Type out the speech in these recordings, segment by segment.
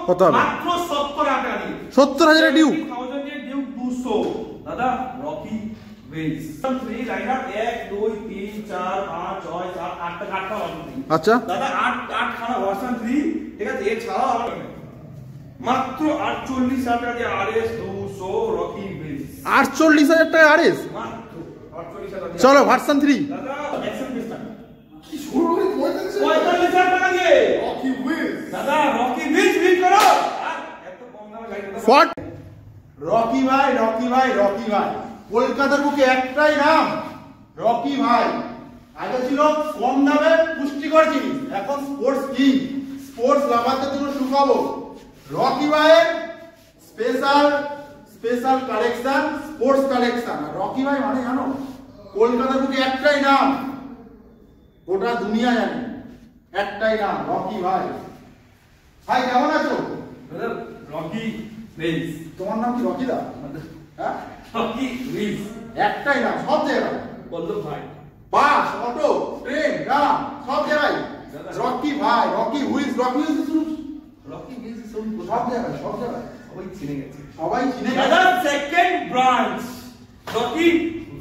কত হবে? মাত্র 70,000 টাকা দিয়ে। 70,000 এর ডিউক। 70,000 এর ডিউক 200 দাদা রকি বেঞ্চ 3 লাইনার 1 2 3 4 5 6 7 8 টা কাঠটা বানাচ্ছি। আচ্ছা দাদা 8 খানা ভার্সন 3 ঠিক আছে এছাড়াও আমার মাত্র 48,000 টাকা দিয়ে আরএস 200 রকি বেঞ্চ 48,000 টাকা আরএস মাত্র 48,000 চলো ভার্সন 3 দাদা অ্যাকশন পিসটা কি শুরু করে 45,000 টাকা দিয়ে রকি হুইলস দাদা রকি বেঞ্চ বিল করো এত কম দামে গাড়ি ফর্ড রকি ভাই রকি ভাই রকি ভাই কলকাতার বুকে একটাই নাম রকি ভাই। আগে ছিল কম দামে পুষ্টিকর জিনিস, এখন স্পোর্টস কিং, স্পোর্টস লাভারদের জন্য সুখবর। রকি ভাইয়ের special special collection, sports collection. Rocky ভাই মানে জানো কলকাতার বুকে একটাই নাম, গোটা দুনিয়া জানে একটাই নাম রকি ভাই। ভাই কেমন আছো? দাদা রকি বেঞ্চ তোমার নাম কি রকি দা? হ্যাঁ রকি বেঞ্চ একটাই নাম সব জায়গায়, বললো ভাই বাস অটো ট্রেন ট্রাম সব জায়গায় রকি ভাই, রকি হুইলস, রকি হুইলস শুরু রকি বেঞ্চ সব জায়গায় সব জায়গায় সবাই চিনে গেছে সবাই চিনে দাদা सेकंड ब्रांच रॉकी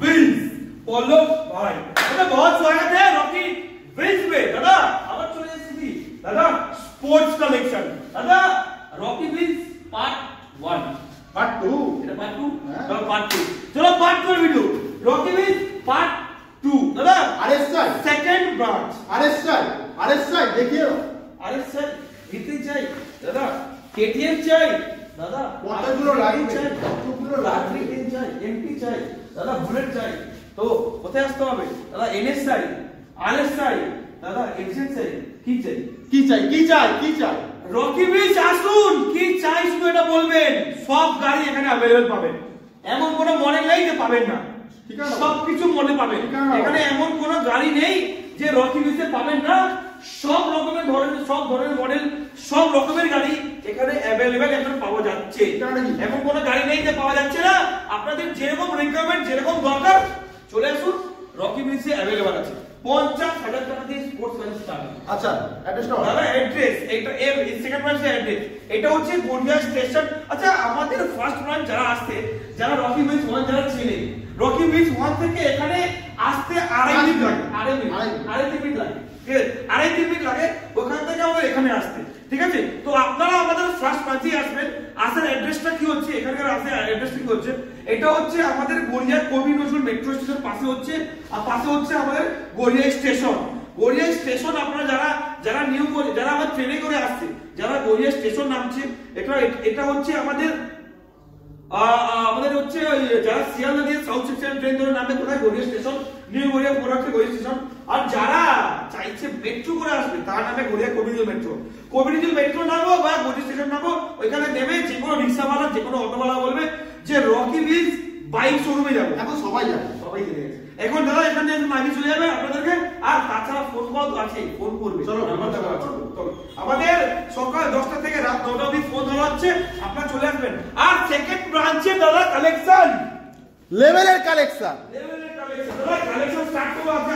विल्स पोलो भाई दादा बहुत स्वागत है रॉकी विल्स में दादा আবার চলে এসেছি দাদা স্পোর্টস কালেকশন দাদা রকি विल्स পার্ট 1 পার্ট 2 এটা পার্ট 2 চলো পার্ট 2 চলো part 2 video Rocky wheels part 2 দাদা আরএসআই সেকেন্ড ব্রাঞ্চ আরএসআই দেখিও আরএসআই ভিতরে চাই দাদা কেটিএম চাই দাদা কতগুলো লাইন চাই কতগুলো লাটরি লাইন টেন চাই এমপি চাই দাদা বুলেট চাই তো কোথায় আসতে হবে দাদা এনএস চাই আরএস চাই দাদা এক্সেন চাই কি চাই কি চাই কি চাই কি চাই রকি বিচ আসুন কি চাই শুধু এটা বলবেন সব গাড়ি এখানে अवेलेबल পাবেন এমন কোনো মডেল নেই যে পাবেন না ঠিক আছে সব কিছু মডেল পাবেন এখানে এমন কোনো গাড়ি নেই যে রকি বিচে পাবেন না সব রকমের ধরনের মডেল সব রকমের গাড়ি এখানে अवेलेबल এখন পাওয়া যাচ্ছে এমন কোনো গাড়ি নেই যে পাওয়া যাচ্ছে না আপনাদের যেরকম রিকোয়ারমেন্ট যেরকম দরকার চলে আসুন রকি বিচে अवेलेबल আছে 50,000 টাকা দিয়ে স্পোর্টস গাড়ি স্টার্ট আচ্ছা অ্যাড্রেসটা দাদা অ্যাড্রেস এটা এর সেকেন্ড ব্রাঞ্চের অ্যাড্রেস এটা হচ্ছে গড়িয়া স্টেশন আচ্ছা আমাদের ফার্স্ট ব্রাঞ্চ যারা আসছে যারা রকি বিচ 1 যারা চিনে রকি বিচ 1 থেকে এখানে আসতে আড়াই মিনিট লাগে আড়াই মিনিট লাগে ঠিক আছে আড়াই মিনিট লাগে ওখান থেকে আমাদের এখানে আসতে ঠিক আছে তো আপনারা আমাদের ফার্স্ট ব্রাঞ্চে আসবেন আসার অ্যাড্রেসটা কি হচ্ছে এখানকার আসার অ্যাড্রেসটা কি হচ্ছে এটা হচ্ছে আমাদের গড়িয়া কবি নজরুল মেট্রো স্টেশন পাশে হচ্ছে আর পাশে হচ্ছে আমাদের গড়িয়া স্টেশন আপনারা যারা নিউ যারা আমার ট্রেনে করে আসছে যারা গড়িয়া স্টেশন নামছে এটা হচ্ছে আমাদের হচ্ছে যারা শিয়ালদা দিয়ে সাউথ সেকশন ট্রেন ধরে নামবে কোথায় গড়িয়া স্টেশন নিউ গড়িয়া প্রোডাক্টে গড়িয়া স্টেশন আর যারা চাইছে মেট্রো করে আসবে তার নামে গড়িয়া কবিরজল মেট্রো নামবো বা গড়িয়া স্টেশন নামবো ওইখানে নেমে যে কোনো রিক্সাওয়ালা যে কোনো অটোওয়ালা বলবে যে রকি বিচ বাইক শোরুমে যাবো এখন সবাই জানে সবাই জেনে গেছে এখন দাদা এখান থেকে মাইনে চলে যাবে আপনাদেরকে আর তাছাড়া ফোন কল তো আছে ফোন করবে চলো আমাদের সকাল 10টা থেকে রাত 9টা অবধি ফোন ধরা হচ্ছে আপনারা চলে আসবেন আর সেকেন্ড ব্রাঞ্চে দাদা কালেকশন লেভেলের কালেকশন দাদা কালেকশন স্টার্ট করব আজকে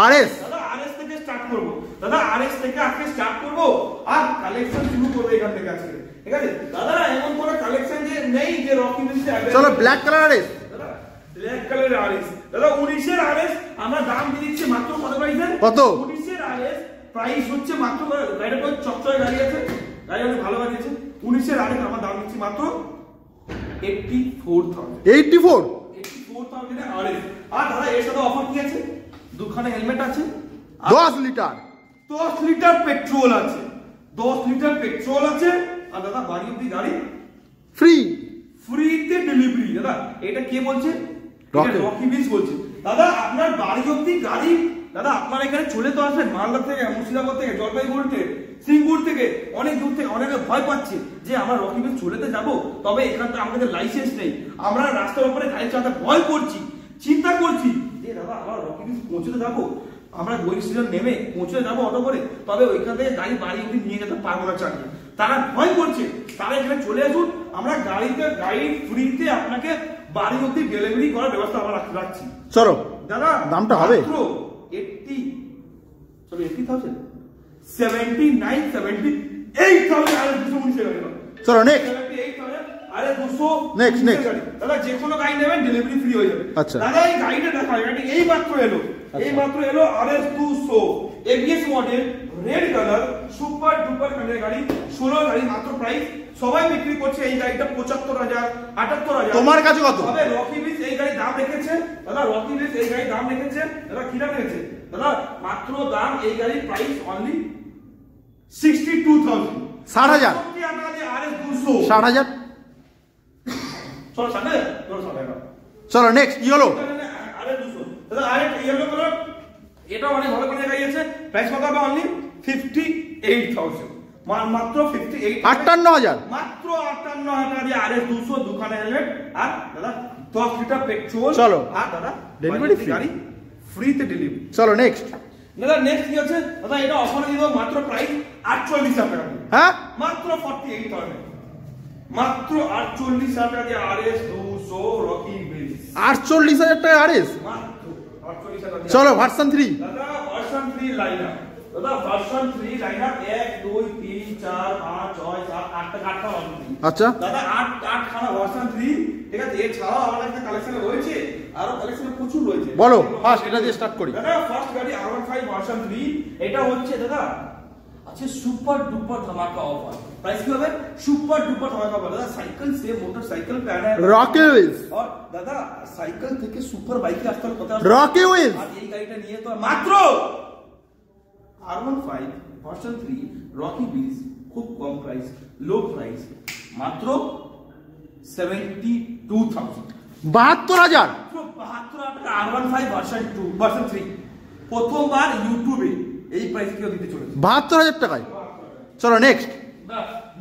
আরএস দাদা আরএস থেকে স্টার্ট করব দাদা আরএস থেকে আজকে স্টার্ট করব আর কালেকশন শুরু করব এখান থেকে আজকে ঠিক আছে দাদা এমন কোনো কালেকশন যে নেই যে রকি বিচে চলো ব্ল্যাক কালার আরএস ব্ল্যাক কালারের আরএস দাদা 19 এর আরএস আমরা দাম দিয়ে দিচ্ছি মাত্র কত প্রাইসে কত 19 এর আরএস প্রাইস হচ্ছে মাত্র গাড়িটা কত চকচকে গাড়ি আছে গাড়ি অনেক ভালো গাড়ি আছে 19 এর আরএস আমরা দাম দিচ্ছি মাত্র 84,000 এর আরএস আর দাদা এর সাথে অফার কি আছে দুখানে হেলমেট আছে 10 লিটার পেট্রোল আছে 10 লিটার পেট্রোল আছে আর দাদা বাড়ি অবধি গাড়ি ফ্রিতে ডেলিভারি দাদা এটা কে বলছে রকি বিচ বলছে দাদা আপনার বাড়ি অবধি গাড়ি দাদা আপনারা এখানে চলে তো আসবেন মালদা থেকে মুর্শিদাবাদ থেকে জলপাইগুড়ি থেকে সিঙ্গুর থেকে অনেক দূর থেকে অনেকে ভয় পাচ্ছে যে আমরা রকি বিচ চলেতে যাব তবে এখান থেকে আমাদের লাইসেন্স নেই আমরা রাস্তার উপরে গাড়ি চালাতে ভয় করছি চিন্তা করছি যে দাদা আমরা রকি বিচ পৌঁছতে যাবো আমরা গড়িয়া স্টেশন নেমে পৌঁছে যাবো অটো করে তবে ওইখান থেকে গাড়ি বাড়ি অবধি নিয়ে যেতে পারবো না চালিয়ে তারা ভয় করছে তারা এখানে চলে আসুন আমরা গাড়ি ফ্রিতে আপনাকে বাড়ি অবধি ডেলিভারি করার ব্যবস্থা আমরা রাখছি চলো দাদা দামটা হবে 80,000 79,70 8,000 RS 219 গাড়ি। চলো নেক্সট 8,000 RS 200 Next, next. গাড়ি। দাদা যে কোনো গাড়ি নেবেন ডেলিভারি ফ্রি হয়ে যাবে। আচ্ছা। দাদা এই গাড়িটা দেখা গাড়ি এই মাত্র এলো RS 200 ABS model red colour super duper কালারের গাড়ি 16 গাড়ি মাত্র প্রাইস সবাই বিক্রি করছে এই গাড়িটা 75,000 78,000। তোমার কাছে কত? তবে রকি বিচ এই গাড়ির দাম রেখেছে দাদা, রকি বিচ এই গাড়ির দাম রেখেছে দাদা, কি দাম রেখেছে দাদা? মাত্র দাম এই গাড়ির প্রাইস অনলি 62,000 60,000 RS 200 60,000 চলো সামনে চলো সামনে চলো নেক্সট ইয়েলো RS 200 দাদা আরেকটা ইয়েলো কালার এটা অনেক ভালো করে গাড়ি আছে প্রাইস কত হবে? অনলি 58,000 মাত্র 58 58,000 মাত্র 58,000 দিয়ে RS 200 দোকানে হেলমেট আর দাদা 10 লিটার পেট্রোল চলো। আর দাদা Delivery free। গাড়ি ফ্রিতে ডেলিভারি। চলো নেক্সট দাদা নেক্সট কি আছে দাদা? এটা অফারে দিব মাত্র প্রাইস 48,000 টাকা দিয়ে। হ্যাঁ মাত্র 48,000 মাত্র 48,000 টাকা দিয়ে RS 200 রকি বিচ 48,000 টাকা আরএস। মাত্র 48,000 দিয়ে। চলো ভার্সন 3 দাদা ভার্সন 3 লাইনার দাদা ভার্সন 3 লাইনার 1 2 3 4 5 6 7 8 টা কাঠা ভার্সন 3 আচ্ছা দাদা 8 খানা ভার্সন 3 ঠিক আছে। এছাড়াও আমাদের একটা কালেকশন রয়েছে আরো কালেকশন প্রচুর রয়েছে। বলো ফার্স্ট এটা দিয়ে স্টার্ট করি। দাদা ফার্স্ট গাড়ি R15 ভার্সন 3 এটা হচ্ছে দাদা আচ্ছা সুপার ডুপার ধামাকা অফার। প্রাইস কি হবে? সুপার ডুপার ধামাকা অফার। দাদা সাইকেল से मोटरसाइकिल पे आना है রকি উইজ और দাদা সাইকেল থেকে সুপার বাইকে আসতে কত আসবে? রকি উইজ আর এই গাড়িটা নিয়ে তো মাত্র R15 ভার্সন 3 রকি বিচ খুব কম প্রাইস লো প্রাইস মাত্র 72,000 72,000 72,000 টাকা R15 ভার্সন 2 ভার্সন 3 প্রথমবার ইউটিউবে এই প্রাইস কেউ দিতে চলেছে 72,000 টাকায়। চলো নেক্সট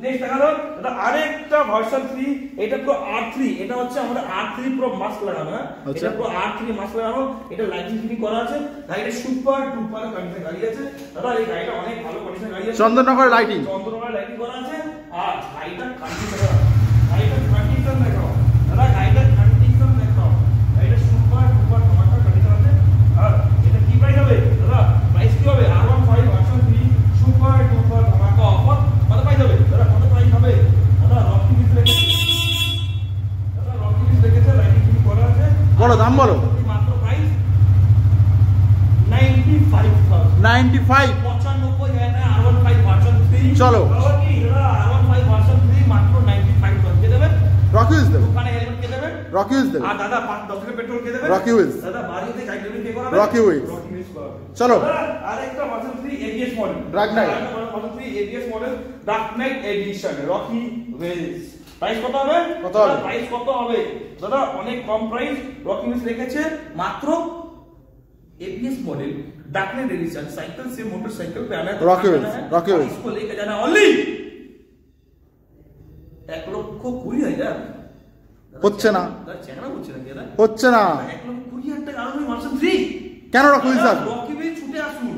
নেক্সট দেখালো দাদা আরেকটা ভার্সন 3 এটা পুরো R3 এটা হচ্ছে আমাদের R3 পুরো মাস্ক লাগানো হ্যাঁ আচ্ছা। এটা পুরো R3 মাস্ক লাগানো এটা লাইটিং ফিটিং করা আছে গাড়িটা সুপার ডুপার কন্ডিশন গাড়ি আছে দাদা এই গাড়িটা অনেক ভালো কন্ডিশন গাড়ি আছে চন্দননগর লাইটিং চন্দ্রনগর লাইটিং করা আছে আর গাড়িটা কন্ডিশন দেখাও দাদা গাড়িটা কন্ডিশন দেখাও গাড়িটা সুপার ডুপার টমাটো কন্ডিশন আছে আর এটা কি প্রাইস হবে দাদা? প্রাইস কি হবে? R15 version 3 super duper tomato offer কত প্রাইস হবে দাদা? কত প্রাইস হবে দাদা? রকি বিচ লেখেছে দাদা রকি বিচ লেখেছে লাইটিং ফিটিং করা আছে বলো দাম বলো। মাত্র প্রাইস 95,000 95 95,000 R15 ভার্সন 3 চলো। কি দাদা R15 ভার্সন 3 মাত্র 95,000 কে দেবেন? রকি উইজ দেবে ওখানে হেলমেট কে দেবেন? রকি উইজ দেবে আর দাদা 5-10 লিটার পেট্রোল কে দেবেন? রকি উইজ দাদা বাড়িতে গাড়ি ডেলিভারি কে করাবে? রকি উইজ রকি উইজ করাবে। চলো দাদা আরেকটা version 3 ABS model Dark Knight। Version 3 ABS model dark knight edition Rocky wheels price কত হবে? কত হবে? প্রাইস কত হবে দাদা? অনেক কম প্রাইস রকি উইজ রেখেছে মাত্র ABS model dark night addition cycle से मोटरसाइकिल पे आना है रॉकी विज इसको लेकर जाना ओनली 1,20,000 হচ্ছে না চেংড়া হচ্ছে না কেন হচ্ছে না 1,20,000 টাকা আরো ভার্সন 3 কেন রকি উইজ আছে? রকি বিচ ছুটে আসুন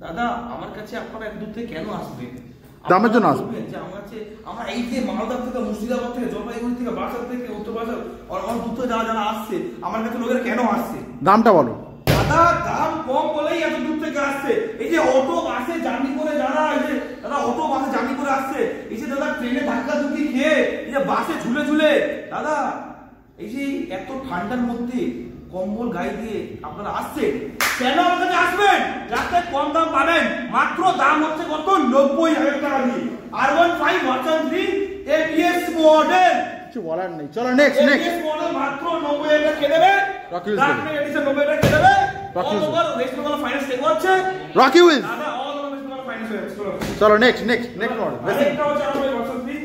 দাদা আমার কাছে আপনারা এক দূর থেকে কেন আসবে? দামের জন্য আসবে যে আমার কাছে আমরা এই যে মালদা থেকে মুর্শিদাবাদ থেকে জলপাইগুড়ি থেকে বাসার থেকে উত্তর বাজার আর অনেক দূর থেকে যারা আসছে আমার কাছে লোকেরা কেন আসছে? দামটা বলো। দাদা দাম কম বলেই এত দূর থেকে আসছে। এই যে অটো বাসে জার্নি করে যারা এই যে দাদা অটো বাসে জার্নি করে আসছে এই যে দাদা ট্রেনে ধাক্কা ধুকি খেয়ে এই যে বাসে ঝুলে ঝুলে দাদা এই যে এত ঠান্ডার মধ্যে কম্বল গায়ে দিয়ে আপনারা আসছে কেন আমার কাছে আসবেন? যাতে কম দাম পাবেন মাত্র দাম হচ্ছে কত 90,000 টাকা দিয়ে R15 ভার্সন 3 ABS মডেল কিছু বলার নেই। চলো নেক্সট নেক্সট ABS মডেল মাত্র 90,000 টাকা কে দেবে? Rocky wheels dark knight edition 90,000 টাকা কে দেবে? Rocky wheels over West Bengal finance টেক হচ্ছে রকি উইজ দাদা all over West Bengal finance হচ্ছে চলো নেক্সট মডেল এটা হচ্ছে আমাদের ভার্সন 3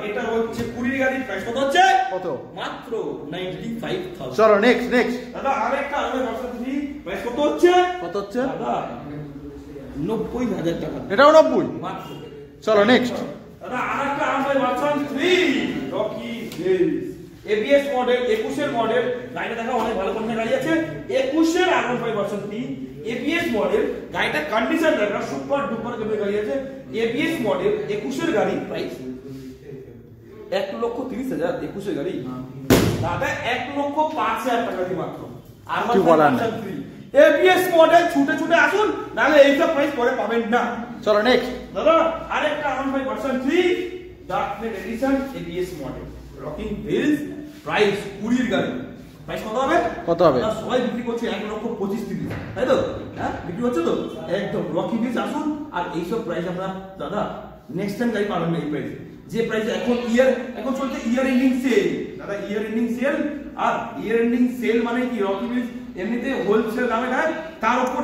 এটা হচ্ছে 20 গাড়ির প্রাইস কত হচ্ছে? কত? মাত্র 95,000 চলো নেক্সট দাদা আরেকটা আমাদের ভার্সন 3 প্রাইস কত হচ্ছে? কত হচ্ছে? দাদা 90,000 টাকা এটাও 90 মাত্র। চলো নেক্সট দাদা আরেকটা আমাদের version 3 Rocky beach ABS model 21 এর মডেল গাড়িটা দেখা অনেক ভালো কন্ডিশন গাড়ি আছে 21 এর R15 ভার্সন 3 ABS মডেল গাড়িটা কন্ডিশন দেখা সুপার ডুপার কেমন গাড়ি আছে ABS মডেল 21 এর গাড়ি প্রাইস 1,30,000 21 এর গাড়ি দাদা 1,05,000 টাকা দিয়ে মাত্র কি বলার নেই। এবিএস মডেল ছুটে ছুটে আসুন, নাহলে এইসব প্রাইস পরে পাবেন না। চলো নেক্সট। দাদা আরেকটা 15 version 3 darknet edition ABS model, rocking wheels, price 20 গাড়ি। প্রাইস কত হবে? কত হবে? সবাই বিক্রি করছে 1,25,000, তাই তো? হ্যাঁ বিক্রি হচ্ছে তো একদম। রকি হুইলস আসুন, আর এইসব প্রাইস আপনারা দাদা নেক্সট টাইম গাড়ি পাবেন না এই প্রাইসে। যে প্রাইসে এখন চলছে ইয়ার এন্ডিং সেল দাদা, ইয়ার এন্ডিং সেল। আর ইয়ার এন্ডিং সেল মানে কি, রকি হুইলস এমনিতে হোলসেল দামে দেয়, তার উপর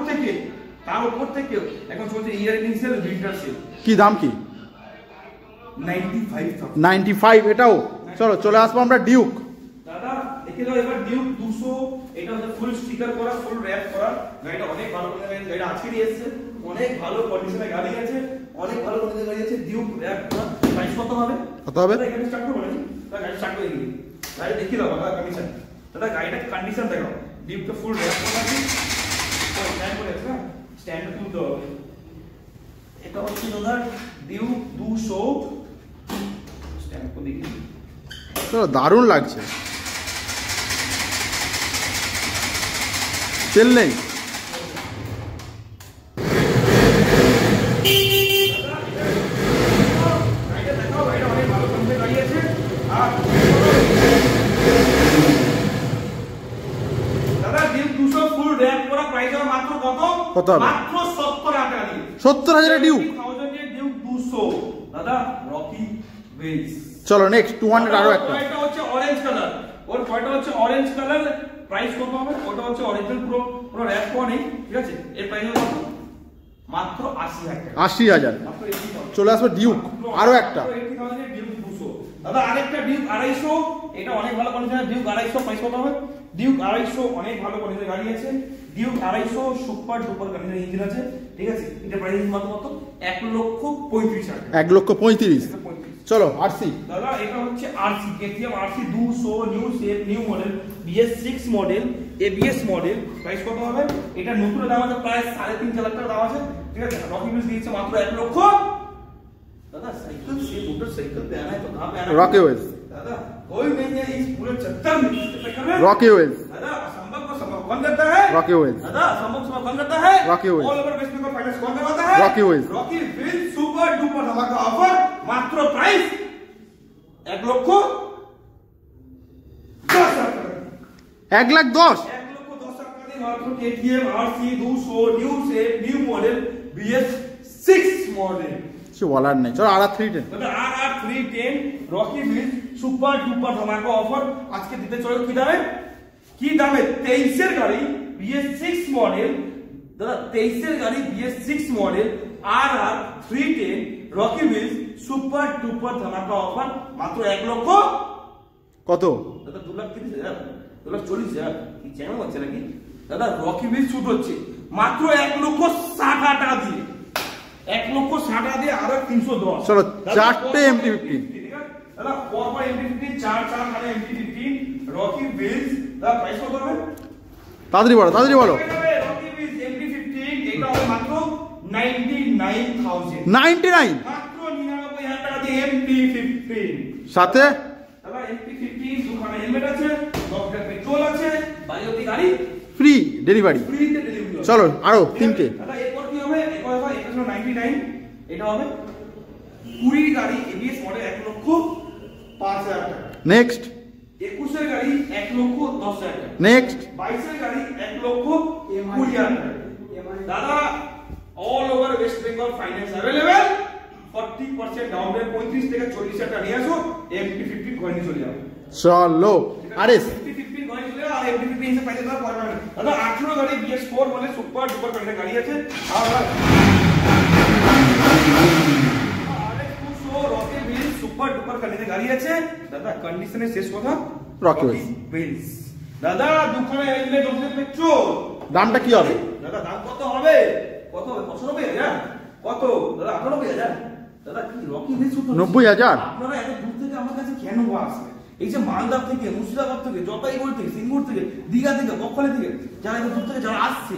থেকে এখন চলছে year ending sale, winter sale. কি দাম কি? 95,000। 95 এটাও। চলো চলে আসবো আমরা ডিউক। দাদা দেখে দাও এবার ডিউক 200, এটা হচ্ছে ফুল স্টিকার করা, ফুল র‍্যাপ করা গাড়িটা, অনেক ভালো গাড়িটা আজকে নিয়ে এসেছে, অনেক ভালো কন্ডিশনে গাড়ি আছে, অনেক ভালো কন্ডিশনে গাড়ি আছে। ডিউক র‍্যাপ করা, প্রাইস কত হবে? কত হবে? এখানে স্টার্ট করব না, গাড়ি স্টার্ট করে দিই। গাড়ি দেখিয়ে দাও দাদা কন্ডিশন, দাদা গাড়িটা কন্ডিশন দেখো, ডিউকটা ফুল র‍্যাপ করা আছে, স্ট্যান্ড করে আছে না, স্ট্যান্ড তুলতে হবে। এটা হচ্ছে দাদা ডিউক 200, স্ট্যান্ড করে দিই। চলো দারুণ লাগছে, তেল নেই। কত হবে? মাত্র 70,000 টাকা দিয়ে। 70,000 ডিউক। 70,000 এর ডিউক 200 দাদা, রকি হুইলস। চলো নেক্সট 200 আরো একটা। এটা হচ্ছে অরেঞ্জ কালার, ওর পয়টা হচ্ছে অরেঞ্জ কালার। প্রাইস কত হবে? ওটা হচ্ছে অরিজিনাল পুরো র‍্যাপ করা নেই, ঠিক আছে? এর প্রাইস কত? মাত্র 80,000 টাকা। 80,000। চলে আসবে ডিউক আরো একটা। 80,000 এর ডিউক 200 দাদা। আরেকটা ডিউক 250, এটা অনেক ভালো কন্ডিশনের ডিউক 250। প্রাইস কত হবে? ডিউক 250 অনেক ভালো কন্ডিশনের গাড়ি আছে, ডিউক 250 সুপার ডুপার কন্ডিশনের ইঞ্জিন আছে, ঠিক আছে? এটা প্রাইস মাত্র কত? 1,35,000 টাকা। 1,35,000। চলো আরসি দাদা, এটা হচ্ছে RC, KTM RC 200, new shape, new model, BS6 model, ABS model. Price কত হবে? এটা নতুন দাম আছে প্রায় 3.5 লাখ টাকা দাম আছে, ঠিক আছে? রকি হুইলস দিয়েছে মাত্র 1 লক্ষ। दादा साइकिल से मोटरसाइकिल पे आना है तो कहां पे आना है? रॉकी व्हील्स दादा, कोई नहीं है इस पूरे चक्कर में रॉकी व्हील्स। दादा असंभव को संभव कौन करता है? Rocky wheels. दादा असंभव संभव कौन करता है? Rocky wheels. All over West Bengal finance कौन करवाता है? Rocky wheels. Rocky wheels super duper धमाका ऑफर, मात्र प्राइस 1 লক্ষ 10,000 1,10,000 10,00,000 টাকা দিয়ে মাত্র KTM RC 200 new shape, new model, BS6 model. কিছু বলার নেই। চলো RR310 দাদা RR310 Rocky wheels super duper ধামাকা অফার আজকে দিতে চলো। কি দামে? 23 এর গাড়ি BS6 মডেল। দাদা 23 এর গাড়ি BS6 model RR310 Rocky wheels super duper ধামাকা অফার মাত্র 1 লক্ষ কত? দাদা 2,30,000 2,40,000 কি চ্যানেল হচ্ছে নাকি? দাদা রকি হুইলস শুট হচ্ছে মাত্র 1,60,000 টাকা দিয়ে, 1,60,000 দিয়ে আরো 310। চলো চারটে MT-15 দাদা পরপর MT-15 চার মানে MT-15 রকি হুইলস। দাদা প্রাইস কত হবে? তাড়াতাড়ি বলো রকি হুইলস MT-15 এটা হবে মাত্র 99,000 99 মাত্র 99,000 টাকা দিয়ে MT-15 সাথে দাদা MT-15 দুখানা হেলমেট আছে, 10 পেট্রোল আছে, বায়োটি গাড়ি ফ্রি ডেলিভারি। ফ্রিতে ডেলিভারি। চলো আরো তিনটে। দাদা এরপর কি হবে? এরপর হবে এটা হলো 99, এটা হবে 20 গাড়ি ABS মডেল 1,05,000 টাকা। নেক্সট 21 এর গাড়ি 1,10,000 টাকা। নেক্সট 22 এর গাড়ি 1,20,000 টাকা। দাদা all over West Bengal finance available, 40% down payment 35 থেকে 40,000 টাকা নিয়ে আসো, MT-15 ঘরে নিয়ে চলে যাও। চলো আরএস MT-15 ঘরে চলে যাও, আর MT-15 এসে পয়সা দাও পরে পাবেন। দাদা 18 গাড়ি BS4 মানে সুপার ডুপার কন্ডিশনের গাড়ি আছে, আর রকি হুইলস সুপার ডুপার কন্ডিশনের গাড়ি আছে। দাদা কন্ডিশনের শেষ কথা রকি হুইলস। দাদা দুখানা হেলমেট, 10 পেট্রোল। দামটা কি হবে? দাদা দাম কত হবে? কত হবে? 95,000 কত? দাদা 98,000 দাদা কি রকি হুইলস 90,000 আপনারা এত দূর থেকে আমার কাছে কেন আসবে? এই যে মালদা থেকে, মুর্শিদাবাদ থেকে, জলপাইগুড়ি থেকে, সিঙ্গুর থেকে, দীঘা থেকে, বকখালি থেকে যারা এত দূর থেকে যারা আসছে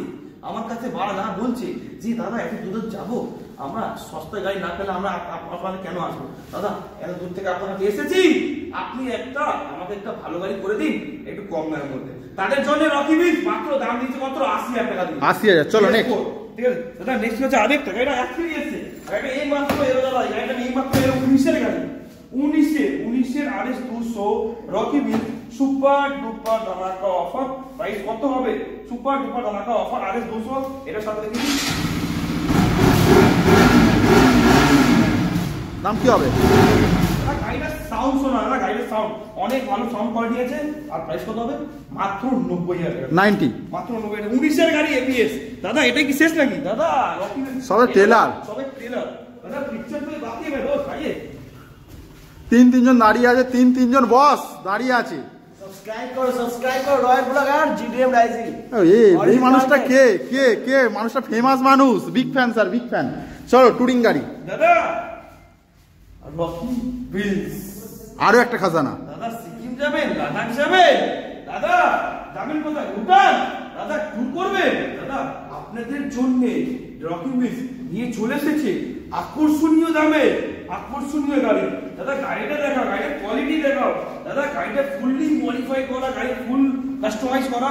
আমার কাছে বাড়া যারা বলছে যে দাদা এত দূর যাবো, আমরা সস্তা গাড়ি না পেলে আমরা আপনাদের কেন আসবো? দাদা এত দূর থেকে আপনার কাছে এসেছি, আপনি আমাকে একটা ভালো গাড়ি করে দিন একটু কম দামের মধ্যে। তাদের জন্য রকি বিচ মাত্র দাম দিচ্ছে মাত্র 80,000 টাকা দিয়ে। 80,000 চলো নেক্সট। ঠিক আছে দাদা, নেক্সট হচ্ছে আরেকটা গাড়িটা অ্যাকচুয়ালি এসেছে গাড়িটা এই মাত্র এলো দাদা, গাড়িটা এই মাত্র এলো 19 এর গাড়ি, 19 এর RS 200 Rocky beach super duper ধামাকা অফার। প্রাইস কত হবে? সুপার ডুপার ধামাকা অফার RS 200। এটার সাথে দেখি দাম কি হবে? গাড়িটার সাউন্ড শোনা দাদা, গাড়িটার সাউন্ড অনেক ভালো সাউন্ড কোয়ালিটি আছে। আর প্রাইস কত হবে? মাত্র 90,000 টাকা। 90 মাত্র 90,000 টাকা। 19 এর গাড়ি ABS দাদা, এটা কি শেষ নাকি দাদা? সবে ট্রেলার, সবে ট্রেলার দাদা, পিকচার তো বাকি হবে রোজ ভাইয়ে। তিনজন দাঁড়িয়ে আছে, তিনজন বস দাঁড়িয়ে আছে। সাবস্ক্রাইব করো রয়্যাল ব্লগার GDM রাইজিং। এই মানুষটা কে কে কে মানুষটা ফেমাস মানুষ, big fan sir, big fan. চলো টুরিং গাড়ি দাদা, রকি বিলস আরো একটা খাজানা। দাদা সিকিম যাবেন, লাদাখ যাবেন দাদা, যাবেন কোথায়? ভুটান দাদা, ট্যুর করবেন দাদা, আপনাদের জন্য রকি বিলস নিয়ে চলে এসেছে আকর্ষণীয় দামে আকর্ষণীয় গাড়ি। দাদা গাড়িটা দেখাও, গাড়ির কোয়ালিটি দেখাও দাদা, গাড়িটা ফুললি মডিফাই করা গাড়ি, ফুল কাস্টমাইজ করা,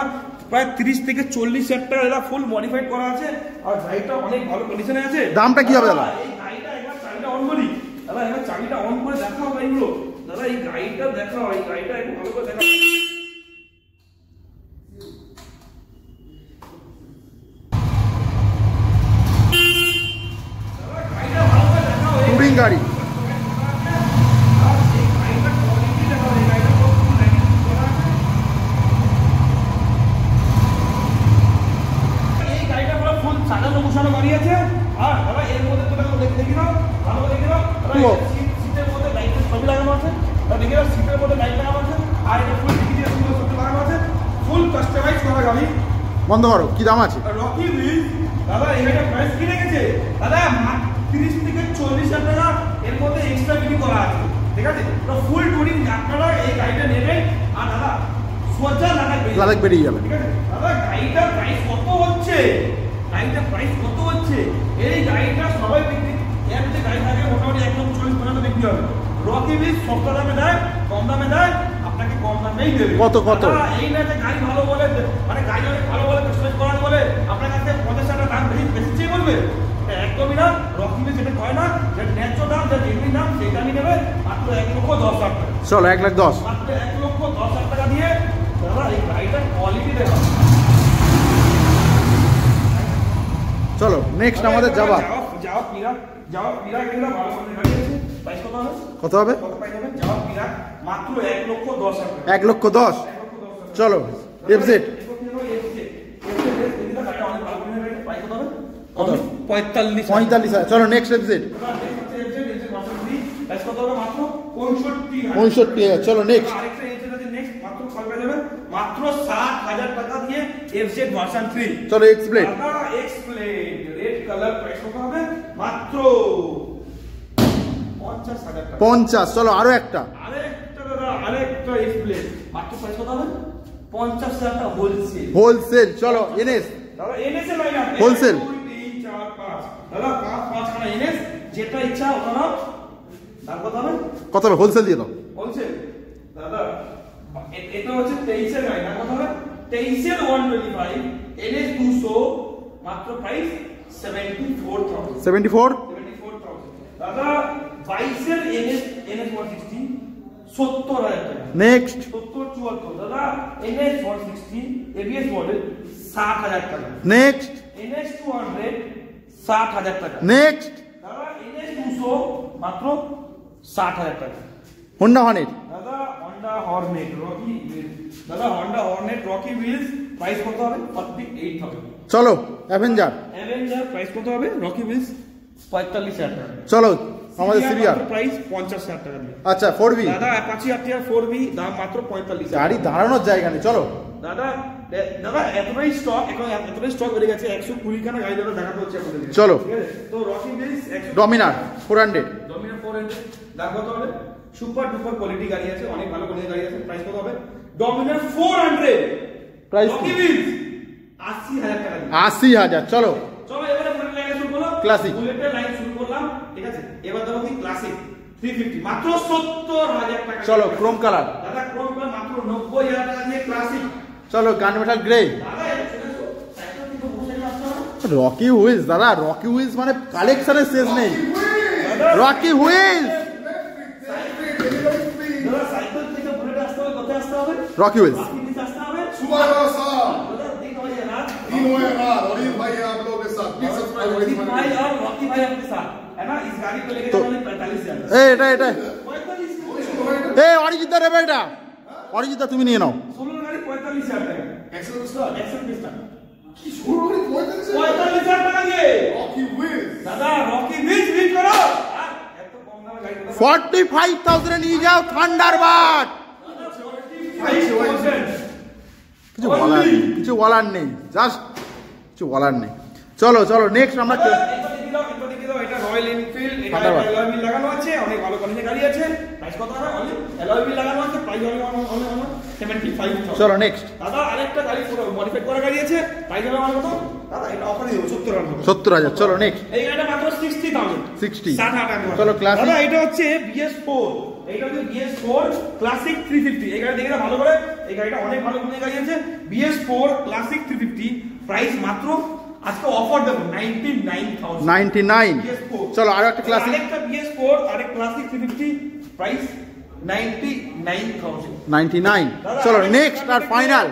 প্রায় 30 থেকে 40,000 টাকা দাদা ফুল মডিফাইড করা আছে। আর গাড়িটা অনেক ভালো কন্ডিশনে আছে। দামটা কি হবে দাদা? এই গাড়িটা একবার চাবিটা অন করি দাদা, একবার চাবিটা অন করে দেখাও গাড়িগুলো দাদা, এই গাড়িটা দেখাও, এই গাড়িটা একটু ভালো করে দেখাও। টুরিং গাড়ি সাজানো গোছানো গাড়ি আছে। আর দাদা এর মধ্যে তো দেখি নাও, ভালো করে দেখে নাও দাদা, সিটের মধ্যে লাইটের ছবি লাগানো আছে দাদা, দেখে নাও সিটের মধ্যে লাইট লাগানো আছে। আর এটা ফুল ডিজিটাল সুন্দর ছবি লাগানো আছে, ফুল কাস্টমাইজ করা গাড়ি। বন্ধ করো, কি দাম আছে? রকি বিলস দাদা, এটা প্রাইস কি রেখেছে দাদা? 30 থেকে 40,000 টাকা এর মধ্যে এক্সট্রা বিল করা আছে। ঠিক আছে, তো ফুল টুরিং আপনারা এই গাড়িটা নেবেন। আর দাদা সোজা লাদাখ বেরিয়ে যাবে। ঠিক আছে দাদা, গাড়িটার প্রাইস কত হচ্ছে? গাড়িটার প্রাইস কত হচ্ছে? এই গাড়িটা সবাই বিক্রি, এর যে গাড়ি থাকে মোটামুটি 1,40,000 পর্যন্ত বিক্রি হবে। রকি বিলস সস্তা দামে দেয়, কম দামে দেয়, আপনাকে কম দামেই দেবে। কত এই না যে গাড়ি ভালো বলে, মানে গাড়ি অনেক ভালো বলে কাস্টমাইজ করা বলে আপনার কাছে 50,000 টাকা দাম বেশি চেয়ে বলবে, একদমই না। রকি বিলস যেটা কয় না, যে ন্যায্য দাম, যে জেনুইন দাম, সেই দামই নেবে। মাত্র 1,10,000 টাকা। চলো 1,10,000 মাত্র 1,10,000 টাকা দিয়ে দাদা এই গাড়িটার কোয়ালিটি দেখো। চলো নেক্সট আমাদের যাবা। যাওয়া পিরা গেলে ভালো করে গাড়ি আছে। প্রাইস কত হবে? কত হবে? কত প্রাইস হবে? যাওয়া পিরা মাত্র 1,10,000 টাকা। 1,10,000 চলো FZ 45,000 চলো নেক্সট FZ 65,000 চলো নেক্সট। মাত্র 60,000 টাকা দিয়ে FZ ভার্সন 3 চলো এক্সপ্লেন রেড কালার। প্রাইস কত হবে? মাত্র 50,000 টাকা। 50 চলো আরো একটা আরেকটা এক্সপ্লেন। মাত্র প্রাইস কত হবে? 50,000 টাকা হোলসেল। চলো NS দাদা, NS এর লাইন আছে হোলসেল 2 3 4 5 দাদা, 5 খানা NS, যেটা ইচ্ছা ওটা নাও। দাম কত হবে? কত হবে? হোলসেল দিয়ে দাও। হোলসেল দাদা, এটা হচ্ছে 23 এর লাইন। দাম কত হবে? 23 এর 125 NS 200 মাত্র প্রাইস 74,000 74 দাদা। 22 এর NS 160 70,000 টাকা। নেক্সট 70-74 দাদা। NS 160 ABS মডেল 60,000 টাকা। নেক্সট NS 200 60,000 টাকা। নেক্সট দাদা NS 200 মাত্র 60,000 টাকা। হোন্ডা হর্নেট দাদা Honda Hornet রকি দাদা, Honda Hornet Rocky wheels price কত হবে? 48,000। চলো অ্যাভেঞ্জার প্রাইস কত হবে? রকি হুইলস 45,000 টাকা। চলো আমাদের সিরিয়াল প্রাইস 50,000 টাকা দিয়ে। আচ্ছা 4V দাদা Apache RTR 4V দাম মাত্র 45,000। গাড়ি দাঁড়ানোর জায়গা নেই। চলো দাদা এতটাই স্টক, এখন এতটাই স্টক বেড়ে গেছে, 120 খানা গাড়ি দাদা দেখাতে হচ্ছে আপনাদের। চলো তো রকি হুইলস ডমিনার 400 দাম কত হবে? সুপার ডুপার কোয়ালিটি গাড়ি আছে, অনেক ভালো কোয়ালিটি গাড়ি আছে। প্রাইস কত হবে? ডমিনার 400 প্রাইস রকি হুইলস 80,000 টাকা দিয়ে। 80,000 চলো চলো এবারে বুলেট লাইন শুরু করলাম। ক্লাসিক বুলেটের লাইন শুরু করলাম, ঠিক আছে। এবার দেখো কি ক্লাসিক 350 মাত্র 70,000 টাকা। চলো ক্রোম কালার দাদা ক্রোম কালার মাত্র 90,000 টাকা দিয়ে ক্লাসিক চলো gun metal grey Rocky wheels দাদা, রকি হুইজ মানে কালেকশনের শেষ নেই। রকি হুইজ, रॉकी विल्स भाई आप लोगों के साथ प्लीज सब्सक्राइब भाई और रॉकी भाई अपने साथ है ना। इस गाड़ी को लेकर मैंने 45,000 ए অরিজিৎ রে বেটা, অরিজিৎ তুমি নিয়ে নাও। 16 গাড়ি 45,000 টাকা, 120 টাকা কি শুরু করে 45,000 টাকা দিয়ে রকি উইলস দাদা। রকি উইলস বিট করো, এত কম দামে গাড়ি 45,000 এ নিয়ে যাও থান্ডারবার্ড। কিছু বলার নেই, জাস্ট কিছু বলার নেই। চলো চলো নেক্সট আমরা এটা রয়্যাল এনফিল্ড, এটা অ্যালয় হুইল লাগানো আছে, অনেক ভালো কোয়ালিটির গাড়ি আছে। প্রাইস কত হবে? অনলি অ্যালয় হুইল লাগানো আছে, প্রাইস হবে 75,000। চলো নেক্সট দাদা আরেকটা গাড়ি মডিফাই করা গাড়ি আছে, প্রাইস হবে আমার কত দাদা? এটা অফারে দেব 70,000। 70,000। চলো নেক্সট এই গাড়িটা মাত্র 60,000 60। 60,000। চলো ক্লাসিক, দাদা এটা হচ্ছে BS4, এটা হচ্ছে BS4 ক্লাসিক 350। এই গাড়ি দেখে ভালো করে, এই গাড়িটা অনেক ভালো গুণের গাড়ি আছে। BS4 ক্লাসিক 350 প্রাইস মাত্র আজকে অফার দেব 99,000। চলো আরো একটা ক্লাসিক, আরেকটা BS4 আরেক ক্লাসিক 350 প্রাইস 99,000। চলো নেক্সট আর ফাইনাল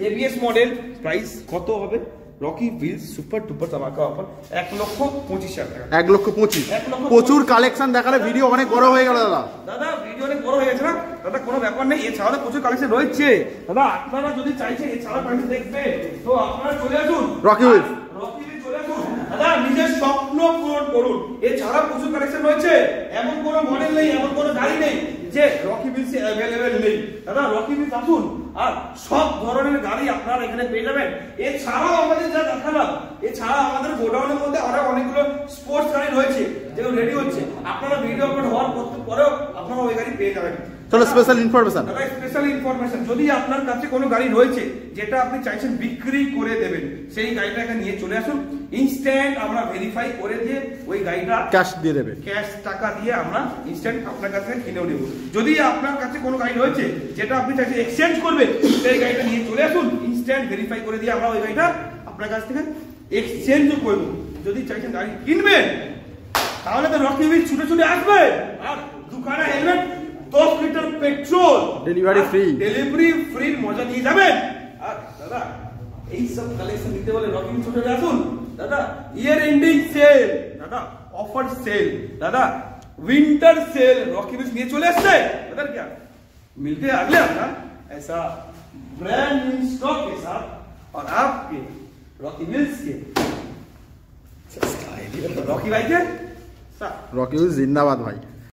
ABS মডেল প্রাইস কত হবে? রকি হুইলস সুপার ডুপার ধামাকা অফার 1,25,000 টাকা। 1,25,000। প্রচুর কালেকশন দেখালে ভিডিও অনেক বড় হয়ে গেল দাদা। দাদা ভিডিও অনেক বড় হয়ে গেছে না দাদা, কোনো ব্যাপার নেই। এছাড়াও প্রচুর কালেকশন রয়েছে দাদা, আপনারা যদি চাইছেন এছাড়া কালেকশন দেখবে তো আপনারা চলে আসুন রকি হুইলস। রকি হুইলস চলে আসুন দাদা, নিজের স্বপ্ন পূরণ করুন। এছাড়া প্রচুর কালেকশন রয়েছে, এমন কোনো মডেল নেই, এমন কোনো গাড়ি নেই যে রকি হুইলস অ্যাভেলেবেল নেই। দাদা রকি হুইলস আসুন, আর সব ধরনের গাড়ি আপনারা এখানে পেয়ে যাবেন। এছাড়াও আমাদের যা দেখালাম, এছাড়া আমাদের গোডাউনের মধ্যে আরো অনেকগুলো স্পোর্টস গাড়ি রয়েছে যেগুলো রেডি হচ্ছে। আপনারা ভিডিও আপলোড হওয়ার পরেও আপনারা ওই গাড়ি পেয়ে যাবেন। চলো স্পেশাল ইনফরমেশন, স্পেশাল ইনফরমেশন, যদি আপনার কাছে কোনো গাড়ি রয়েছে যেটা আপনি চাইছেন বিক্রি করে দেবেন, সেই গাড়িটাকে নিয়ে চলে আসুন। ইনস্ট্যান্ট আমরা ভেরিফাই করে দিয়ে ওই গাড়িটা ক্যাশ দিয়ে দেবে, ক্যাশ টাকা দিয়ে আমরা ইনস্ট্যান্ট আপনার কাছে কিনেও নেব। যদি আপনার কাছে কোনো গাড়ি রয়েছে যেটা আপনি চাইছেন এক্সচেঞ্জ করবেন, সেই গাড়িটা নিয়ে চলে আসুন। ইনস্ট্যান্ট ভেরিফাই করে দিয়ে আমরা ওই গাড়িটা আপনার কাছ থেকে এক্সচেঞ্জও করব। যদি চাইছেন গাড়ি কিনবেন তাহলে তো রকি হুইলস ছুটে ছুটে আসবে, আর দুখানা helmet 10 litre petrol delivery free, delivery ফ্রির মজা নিয়ে যাবেন। আর দাদা এই সব কালেকশন নিতে বলে রকি হুইলস ছুটে আসুন দাদা। ইয়ার এন্ডিং সেল দাদা, অফার সেল দাদা, विंटर सेल रॉकी ह्विल्स নিয়ে চলে আসছে। पता क्या मिलते हैं अगले हफ्ता ऐसा ब्रांड न्यू स्टॉक के साथ और आपके रॉकी ह्विल्स के रॉकी भाई के साथ। रॉकी ह्विल्स जिंदाबाद भाई।